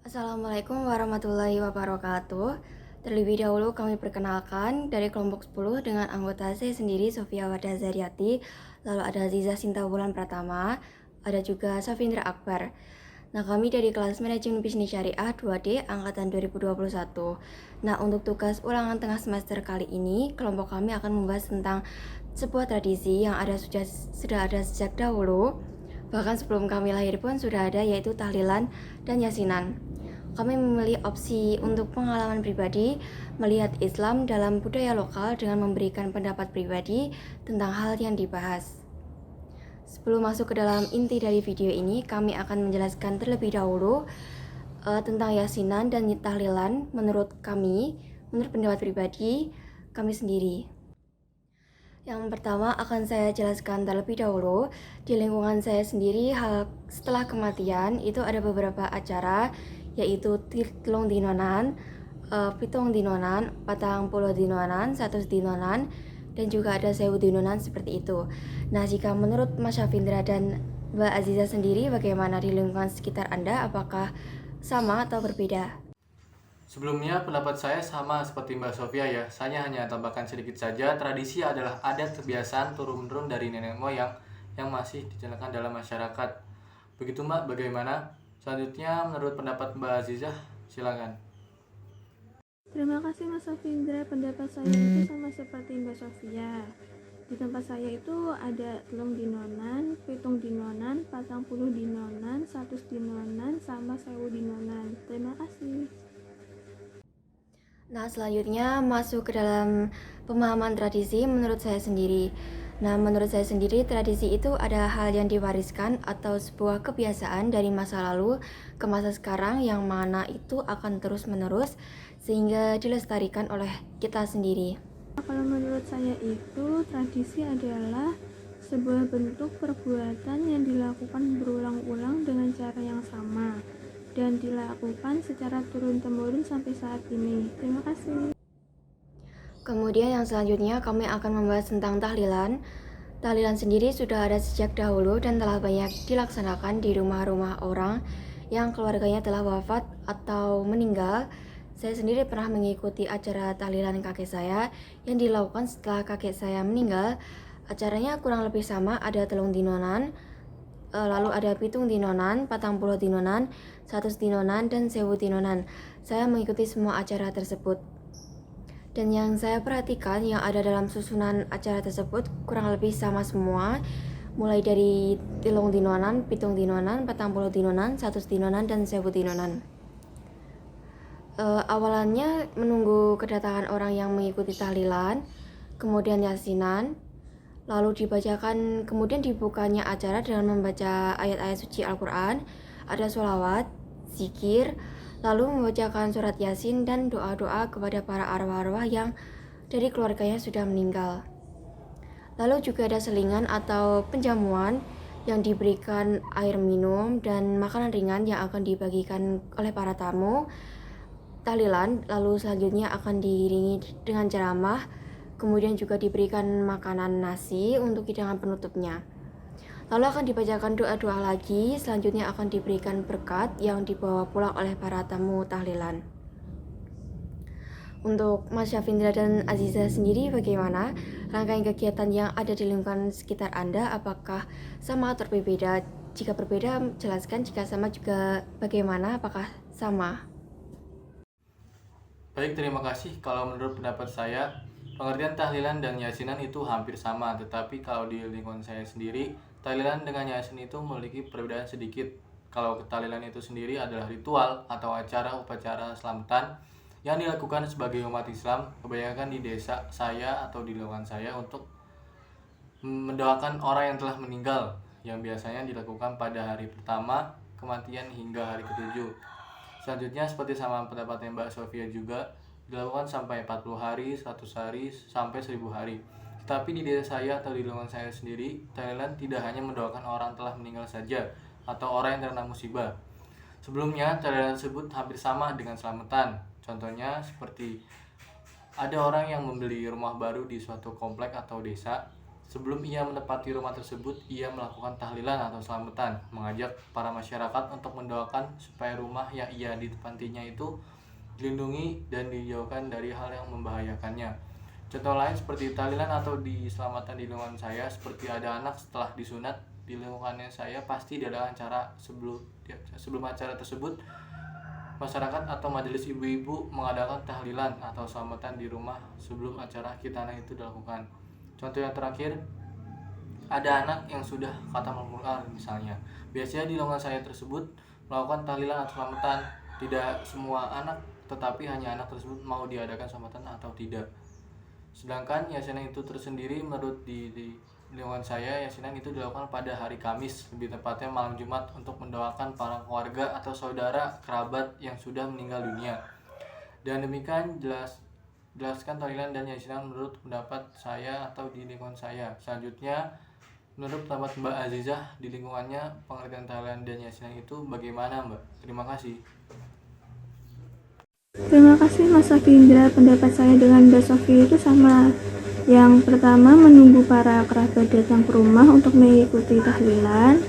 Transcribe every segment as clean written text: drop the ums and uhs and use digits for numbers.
Assalamualaikum warahmatullahi wabarakatuh. Terlebih dahulu kami perkenalkan dari kelompok 10 dengan anggota saya sendiri Sofia Wardah Zariati, lalu ada Aziza Sinta Wulan Pratama, ada juga Safindra Akbar. Nah, kami dari kelas Manajemen Bisnis Syariah 2D angkatan 2021. Nah, untuk tugas ulangan tengah semester kali ini, kelompok kami akan membahas tentang sebuah tradisi yang sudah ada sejak dahulu. Bahkan sebelum kami lahir pun sudah ada, yaitu tahlilan dan yasinan. Kami memilih opsi untuk pengalaman pribadi, melihat Islam dalam budaya lokal dengan memberikan pendapat pribadi tentang hal yang dibahas. Sebelum masuk ke dalam inti dari video ini, kami akan menjelaskan terlebih dahulu tentang yasinan dan tahlilan menurut pendapat pribadi kami sendiri. Yang pertama akan saya jelaskan terlebih dahulu. Di lingkungan saya sendiri, setelah kematian itu ada beberapa acara, yaitu tilung dinonan, pitung dinonan, patang puluh dinonan, 100 dinonan, dan juga ada 1000 dinonan seperti itu. Nah, jika menurut Mas Syafindra dan Mbak Aziza sendiri, bagaimana di lingkungan sekitar Anda? Apakah sama atau berbeda? Sebelumnya pendapat saya sama seperti Mbak Sofia ya. Saya hanya tambahkan sedikit saja, tradisi adalah adat kebiasaan turun-menurun dari nenek moyang yang masih dijalankan dalam masyarakat. Begitu Mbak, bagaimana? Selanjutnya menurut pendapat Mbak Azizah, silakan. Terima kasih Mas Safindra, pendapat saya itu sama seperti Mbak Sofia. Di tempat saya itu ada telung dinonan, pitung dinonan, patang puluh dinonan, 100 dinonan, sama 1000 dinonan. Terima kasih. Nah, selanjutnya masuk ke dalam pemahaman tradisi menurut saya sendiri. Nah, menurut saya sendiri tradisi itu ada hal yang diwariskan atau sebuah kebiasaan dari masa lalu ke masa sekarang yang mana itu akan terus-menerus sehingga dilestarikan oleh kita sendiri. Kalau menurut saya itu tradisi adalah sebuah bentuk perbuatan yang dilakukan berulang-ulang dengan cara yang sama dan dilakukan secara turun-temurun sampai saat ini. Terima kasih. Kemudian yang selanjutnya kami akan membahas tentang tahlilan. Tahlilan sendiri sudah ada sejak dahulu dan telah banyak dilaksanakan di rumah-rumah orang yang keluarganya telah wafat atau meninggal. Saya sendiri pernah mengikuti acara tahlilan kakek saya yang dilakukan setelah kakek saya meninggal. Acaranya kurang lebih sama, ada telung dinonan, lalu ada pitung dinonan, patang puluh dinonan, 100 dinonan, dan 1000 dinonan. Saya mengikuti semua acara tersebut. Dan yang saya perhatikan yang ada dalam susunan acara tersebut kurang lebih sama semua, mulai dari tilung dinonan, pitung dinonan, patang puluh dinonan, 100 dinonan, dan 1000 dinonan. Awalannya menunggu kedatangan orang yang mengikuti tahlilan, kemudian yasinan, lalu dibacakan, kemudian dibukanya acara dengan membaca ayat-ayat suci Al-Quran, ada sholawat, zikir, lalu membacakan surat yasin dan doa-doa kepada para arwah-arwah yang dari keluarganya sudah meninggal. Lalu juga ada selingan atau penjamuan yang diberikan air minum dan makanan ringan yang akan dibagikan oleh para tamu tahlilan, lalu selanjutnya akan diiringi dengan ceramah, kemudian juga diberikan makanan nasi untuk hidangan penutupnya. Lalu akan dibacakan doa-doa lagi, selanjutnya akan diberikan berkat yang dibawa pulang oleh para tamu tahlilan. Untuk Mas Syafindra dan Aziza sendiri bagaimana? Rangkaian kegiatan yang ada di lingkungan sekitar Anda apakah sama atau berbeda? Jika berbeda, jelaskan. Jika sama juga bagaimana? Apakah sama? Baik, terima kasih. Kalau menurut pendapat saya, pengertian tahlilan dan yasinan itu hampir sama, tetapi kalau di lingkungan saya sendiri, tahlilan dengan yasin itu memiliki perbedaan sedikit. Kalau tahlilan itu sendiri adalah ritual atau acara upacara selamatan yang dilakukan sebagai umat Islam, kebanyakan di desa saya atau di lingkungan saya untuk mendoakan orang yang telah meninggal, yang biasanya dilakukan pada hari pertama kematian hingga hari ketujuh. Selanjutnya seperti sama pendapatnya Mbak Sofia juga dilakukan sampai 40 hari, 100 hari, sampai 1000 hari. Tetapi di desa saya atau di lingkungan saya sendiri, Thailand tidak hanya mendoakan orang telah meninggal saja atau orang yang terkena musibah. Sebelumnya, Thailand tersebut hampir sama dengan selamatan. Contohnya seperti ada orang yang membeli rumah baru di suatu komplek atau desa. Sebelum ia menempati rumah tersebut, ia melakukan tahlilan atau selamatan, mengajak para masyarakat untuk mendoakan supaya rumah yang ia ditempatinya itu dilindungi dan dijauhkan dari hal yang membahayakannya. Contoh lain seperti tahlilan atau diselamatan di lingkungan saya, seperti ada anak setelah disunat di lingkungannya saya, pasti diadakan acara sebelum acara tersebut. Masyarakat atau majelis ibu-ibu mengadakan tahlilan atau selamatan di rumah sebelum acara khitanah itu dilakukan. Contoh yang terakhir, ada anak yang sudah khatam Al-Quran misalnya. Biasanya di lingkungan saya tersebut melakukan tahlilan atau selamatan. Tidak semua anak, tetapi hanya anak tersebut mau diadakan selamatan atau tidak. Sedangkan yasinan itu tersendiri menurut di lingkungan saya, yasinan itu dilakukan pada hari Kamis, lebih tepatnya malam Jumat, untuk mendoakan para keluarga atau saudara kerabat yang sudah meninggal dunia. Dan demikian jelaskan tahlilan dan yasinan menurut pendapat saya atau di lingkungan saya. Selanjutnya, menurut pendapat Mbak Azizah di lingkungannya, pengertian tahlilan dan yasinan itu bagaimana, Mbak? Terima kasih. Terima kasih Mas Safindra, pendapat saya dengan Mbak Sofia itu sama. Yang pertama, menunggu para kerabat datang ke rumah untuk mengikuti tahlilan.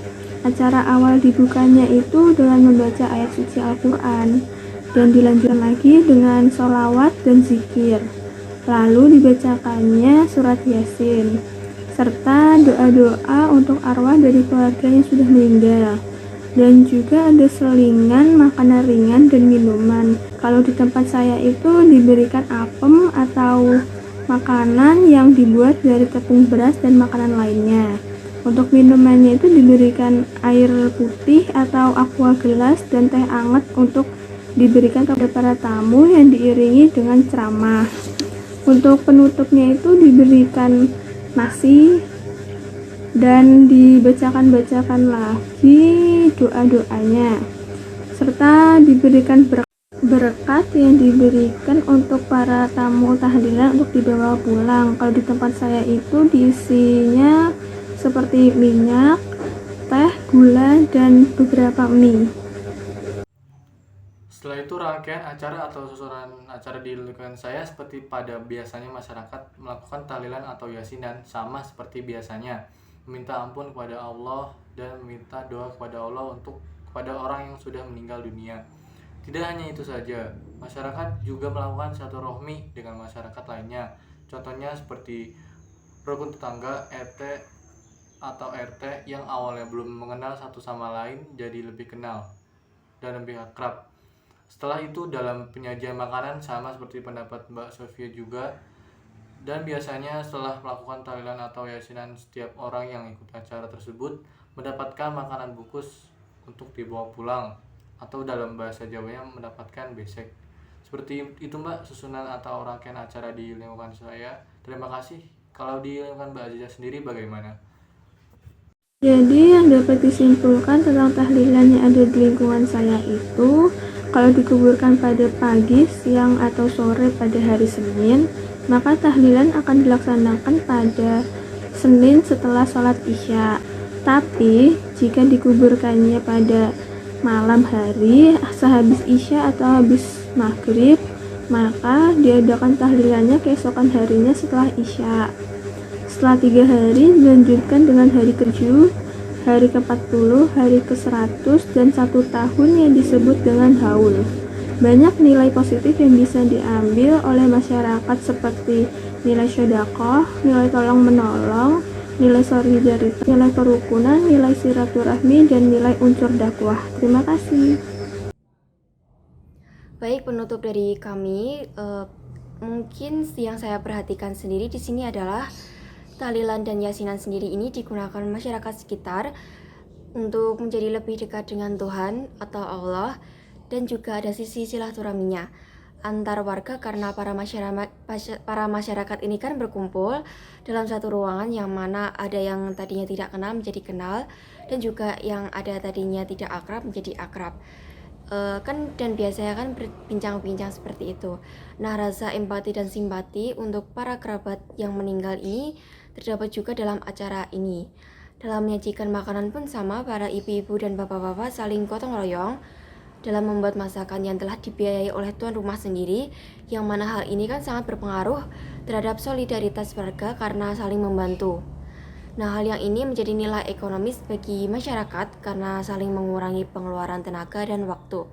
Acara awal dibukanya itu dengan membaca ayat suci Al-Quran dan dilanjutkan lagi dengan sholawat dan zikir. Lalu dibacakannya surat Yasin serta doa-doa untuk arwah dari keluarga yang sudah meninggal. Dan juga ada selingan makanan ringan dan minuman. Kalau di tempat saya itu diberikan apem atau makanan yang dibuat dari tepung beras dan makanan lainnya. Untuk minumannya itu diberikan air putih atau aqua gelas dan teh hangat untuk diberikan kepada para tamu yang diiringi dengan ceramah. Untuk penutupnya itu diberikan nasi dan dibacakan lagi doa-doanya serta diberikan berkat yang diberikan untuk para tamu tahlilan untuk dibawa pulang. Kalau di tempat saya itu diisinya seperti minyak, teh, gula, dan beberapa mie. Setelah itu rangkaian acara atau susunan acara di lingkungan saya seperti pada biasanya masyarakat melakukan tahlilan atau yasinan, sama seperti biasanya, meminta ampun kepada Allah dan meminta doa kepada Allah untuk kepada orang yang sudah meninggal dunia. Tidak hanya itu saja, masyarakat juga melakukan silaturahmi dengan masyarakat lainnya. Contohnya seperti rukun tetangga, RT atau RT yang awalnya belum mengenal satu sama lain jadi lebih kenal dan lebih akrab. Setelah itu dalam penyajian makanan sama seperti pendapat Mbak Sofia juga. Dan biasanya setelah melakukan tahlilan atau yasinan, setiap orang yang ikut acara tersebut mendapatkan makanan bungkus untuk dibawa pulang, atau dalam bahasa Jawanya mendapatkan besek. Seperti itu Mbak susunan atau rangkaian acara di lingkungan saya. Terima kasih. Kalau di lingkungan Mbak Azizah sendiri bagaimana? Jadi yang dapat disimpulkan tentang tahlilan yang ada di lingkungan saya itu, kalau dikuburkan pada pagi, siang, atau sore pada hari Senin, maka tahlilan akan dilaksanakan pada Senin setelah sholat Isya. Tapi jika dikuburkannya pada malam hari, sehabis Isya atau habis maghrib, maka diadakan tahlilannya keesokan harinya setelah Isya. Setelah 3 hari dilanjutkan dengan hari ke-7, hari ke-40, hari ke-100, dan 1 tahun yang disebut dengan haul. Banyak nilai positif yang bisa diambil oleh masyarakat seperti nilai sedekah, nilai tolong menolong, nilai solidaritas, nilai kerukunan, nilai silaturahmi, dan nilai unsur dakwah. Terima kasih. Baik, penutup dari kami, mungkin yang saya perhatikan sendiri di sini adalah tahlilan dan yasinan sendiri ini digunakan masyarakat sekitar untuk menjadi lebih dekat dengan Tuhan atau Allah, dan juga ada sisi silaturahminya antar warga karena para masyarakat ini kan berkumpul dalam satu ruangan yang mana ada yang tadinya tidak kenal menjadi kenal, dan juga yang ada tadinya tidak akrab menjadi akrab. Dan biasanya kan berbincang-bincang seperti itu. Nah, rasa empati dan simpati untuk para kerabat yang meninggal ini terdapat juga dalam acara ini. Dalam menyajikan makanan pun sama, para ibu-ibu dan bapak-bapak saling gotong royong dalam membuat masakan yang telah dibiayai oleh tuan rumah sendiri, yang mana hal ini kan sangat berpengaruh terhadap solidaritas warga karena saling membantu. Nah, hal yang ini menjadi nilai ekonomis bagi masyarakat karena saling mengurangi pengeluaran tenaga dan waktu.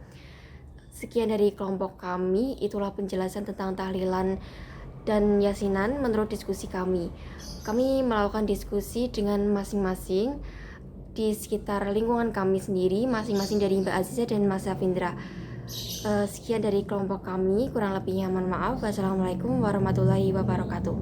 Sekian dari kelompok kami, itulah penjelasan tentang tahlilan dan yasinan menurut diskusi kami. Kami melakukan diskusi dengan masing-masing di sekitar lingkungan kami sendiri, masing-masing dari Mbak Aziza dan Mas Safindra. Sekian dari kelompok kami, kurang lebihnya mohon maaf. Wassalamualaikum warahmatullahi wabarakatuh.